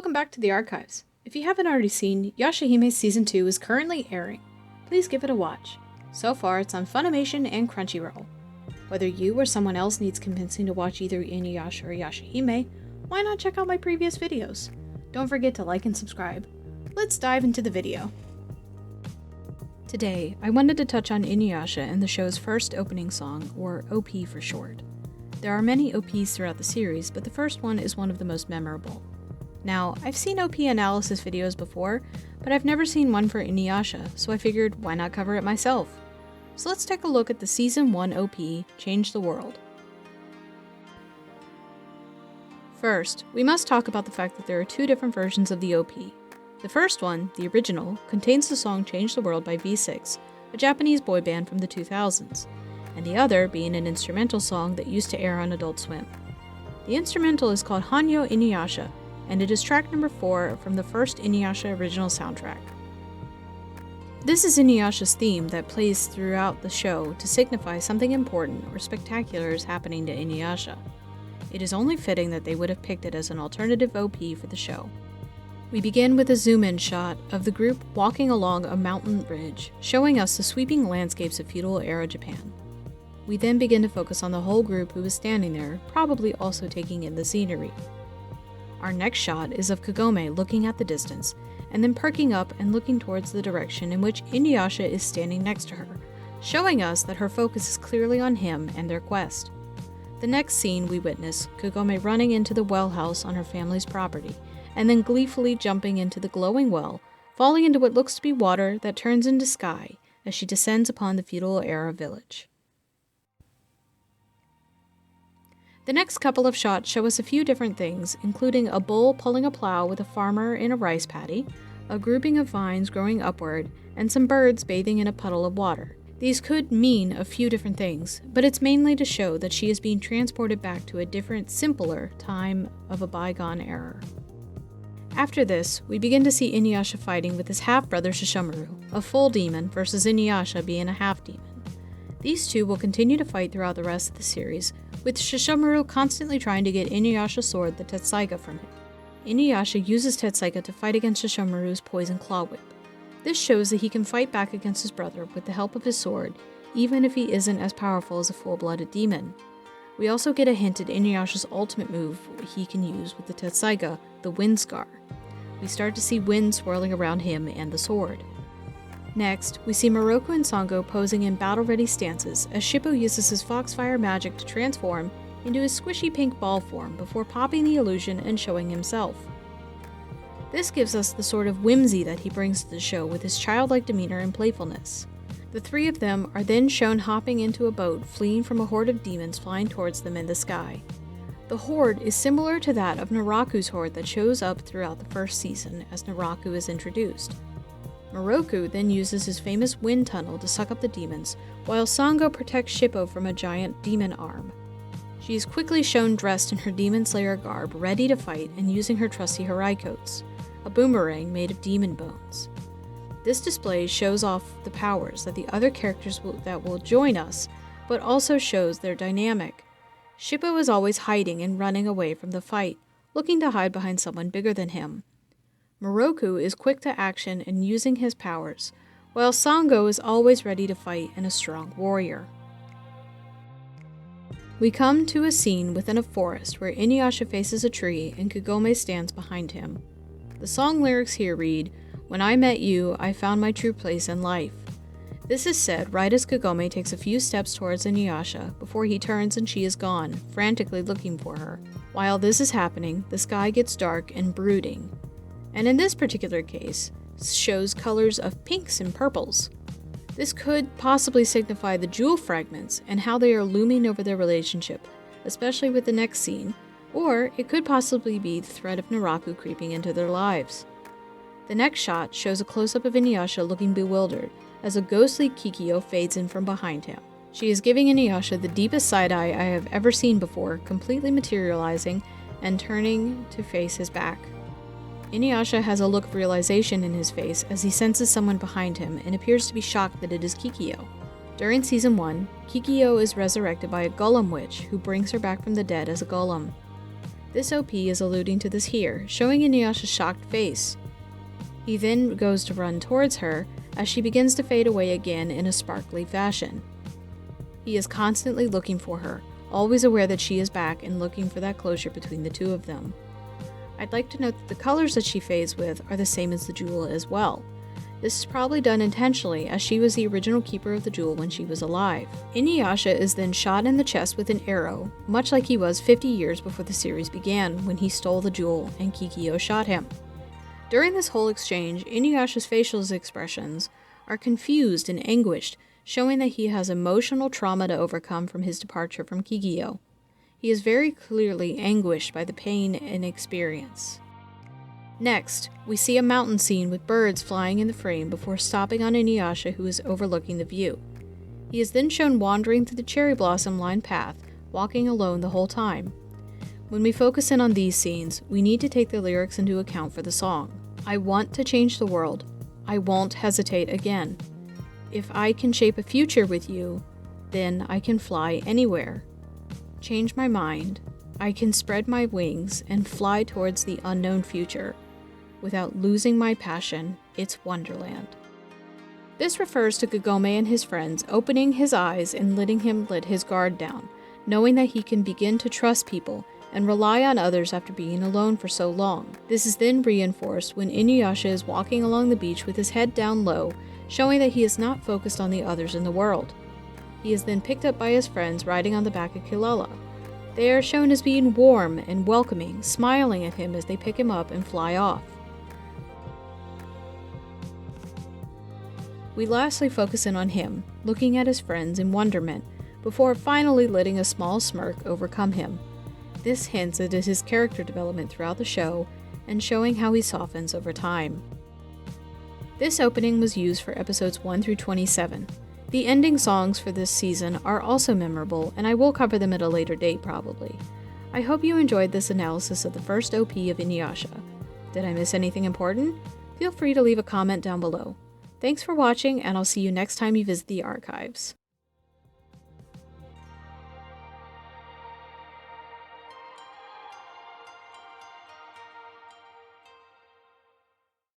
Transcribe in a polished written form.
Welcome back to the archives. If you haven't already seen, Yashahime Season 2 is currently airing. Please give it a watch. So far, it's on Funimation and Crunchyroll. Whether you or someone else needs convincing to watch either Inuyasha or Yashahime, why not check out my previous videos? Don't forget to like and subscribe. Let's dive into the video. Today, I wanted to touch on Inuyasha and the show's first opening song, or OP for short. There are many OPs throughout the series, but the first one is one of the most memorable. Now, I've seen OP analysis videos before, but I've never seen one for Inuyasha, so I figured why not cover it myself? So let's take a look at the Season 1 OP, Change the World. First, we must talk about the fact that there are two different versions of the OP. The first one, the original, contains the song Change the World by V6, a Japanese boy band from the 2000s, and the other being an instrumental song that used to air on Adult Swim. The instrumental is called Hanyo Inuyasha, and it is track number 4 from the first Inuyasha original soundtrack. This is Inuyasha's theme that plays throughout the show to signify something important or spectacular is happening to Inuyasha. It is only fitting that they would have picked it as an alternative OP for the show. We begin with a zoom-in shot of the group walking along a mountain ridge, showing us the sweeping landscapes of feudal-era Japan. We then begin to focus on the whole group who is standing there, probably also taking in the scenery. Our next shot is of Kagome looking at the distance, and then perking up and looking towards the direction in which Inuyasha is standing next to her, showing us that her focus is clearly on him and their quest. The next scene we witness Kagome running into the well house on her family's property, and then gleefully jumping into the glowing well, falling into what looks to be water that turns into sky as she descends upon the feudal-era village. The next couple of shots show us a few different things, including a bull pulling a plow with a farmer in a rice paddy, a grouping of vines growing upward, and some birds bathing in a puddle of water. These could mean a few different things, but it's mainly to show that she is being transported back to a different, simpler time of a bygone era. After this, we begin to see Inuyasha fighting with his half-brother Sesshomaru, a full demon, versus Inuyasha being a half-demon. These two will continue to fight throughout the rest of the series, with Sesshomaru constantly trying to get Inuyasha's sword, the Tetsaiga, from him. Inuyasha uses Tetsaiga to fight against Sesshomaru's poison claw whip. This shows that he can fight back against his brother with the help of his sword, even if he isn't as powerful as a full-blooded demon. We also get a hint at Inuyasha's ultimate move he can use with the Tetsaiga, the Wind Scar. We start to see wind swirling around him and the sword. Next, we see Miroku and Sango posing in battle-ready stances as Shippo uses his Foxfire magic to transform into his squishy pink ball form before popping the illusion and showing himself. This gives us the sort of whimsy that he brings to the show with his childlike demeanor and playfulness. The three of them are then shown hopping into a boat fleeing from a horde of demons flying towards them in the sky. The horde is similar to that of Naraku's horde that shows up throughout the first season as Naraku is introduced. Miroku then uses his famous wind tunnel to suck up the demons, while Sango protects Shippo from a giant demon arm. She is quickly shown dressed in her Demon Slayer garb, ready to fight and using her trusty Harai coats, a boomerang made of demon bones. This display shows off the powers that the other characters that will join us, but also shows their dynamic. Shippo is always hiding and running away from the fight, looking to hide behind someone bigger than him. Miroku is quick to action and using his powers, while Sango is always ready to fight and a strong warrior. We come to a scene within a forest where Inuyasha faces a tree and Kagome stands behind him. The song lyrics here read, "When I met you, I found my true place in life." This is said right as Kagome takes a few steps towards Inuyasha before he turns and she is gone, frantically looking for her. While this is happening, the sky gets dark and brooding, and in this particular case, shows colors of pinks and purples. This could possibly signify the jewel fragments and how they are looming over their relationship, especially with the next scene, or it could possibly be the threat of Naraku creeping into their lives. The next shot shows a close-up of Inuyasha looking bewildered as a ghostly Kikyo fades in from behind him. She is giving Inuyasha the deepest side-eye I have ever seen before, completely materializing and turning to face his back. Inuyasha has a look of realization in his face as he senses someone behind him and appears to be shocked that it is Kikyo. During Season 1, Kikyo is resurrected by a golem witch who brings her back from the dead as a golem. This OP is alluding to this here, showing Inuyasha's shocked face. He then goes to run towards her as she begins to fade away again in a sparkly fashion. He is constantly looking for her, always aware that she is back and looking for that closure between the two of them. I'd like to note that the colors that she fades with are the same as the jewel as well. This is probably done intentionally, as she was the original keeper of the jewel when she was alive. Inuyasha is then shot in the chest with an arrow, much like he was 50 years before the series began, when he stole the jewel and Kikyo shot him. During this whole exchange, Inuyasha's facial expressions are confused and anguished, showing that he has emotional trauma to overcome from his departure from Kikyo. He is very clearly anguished by the pain and experience. Next, we see a mountain scene with birds flying in the frame before stopping on Inuyasha, who is overlooking the view. He is then shown wandering through the cherry blossom-lined path, walking alone the whole time. When we focus in on these scenes, we need to take the lyrics into account for the song. I want to change the world. I won't hesitate again. If I can shape a future with you, then I can fly anywhere. Change my mind. I can spread my wings and fly towards the unknown future. Without losing my passion, it's Wonderland. This refers to Kagome and his friends opening his eyes and letting him let his guard down, knowing that he can begin to trust people and rely on others after being alone for so long. This is then reinforced when Inuyasha is walking along the beach with his head down low, showing that he is not focused on the others in the world. He is then picked up by his friends riding on the back of Kilala. They are shown as being warm and welcoming, smiling at him as they pick him up and fly off. We lastly focus in on him, looking at his friends in wonderment, before finally letting a small smirk overcome him. This hints at his character development throughout the show, and showing how he softens over time. This opening was used for episodes 1 through 27. The ending songs for this season are also memorable, and I will cover them at a later date probably. I hope you enjoyed this analysis of the first OP of Inuyasha. Did I miss anything important? Feel free to leave a comment down below. Thanks for watching, and I'll see you next time you visit the archives.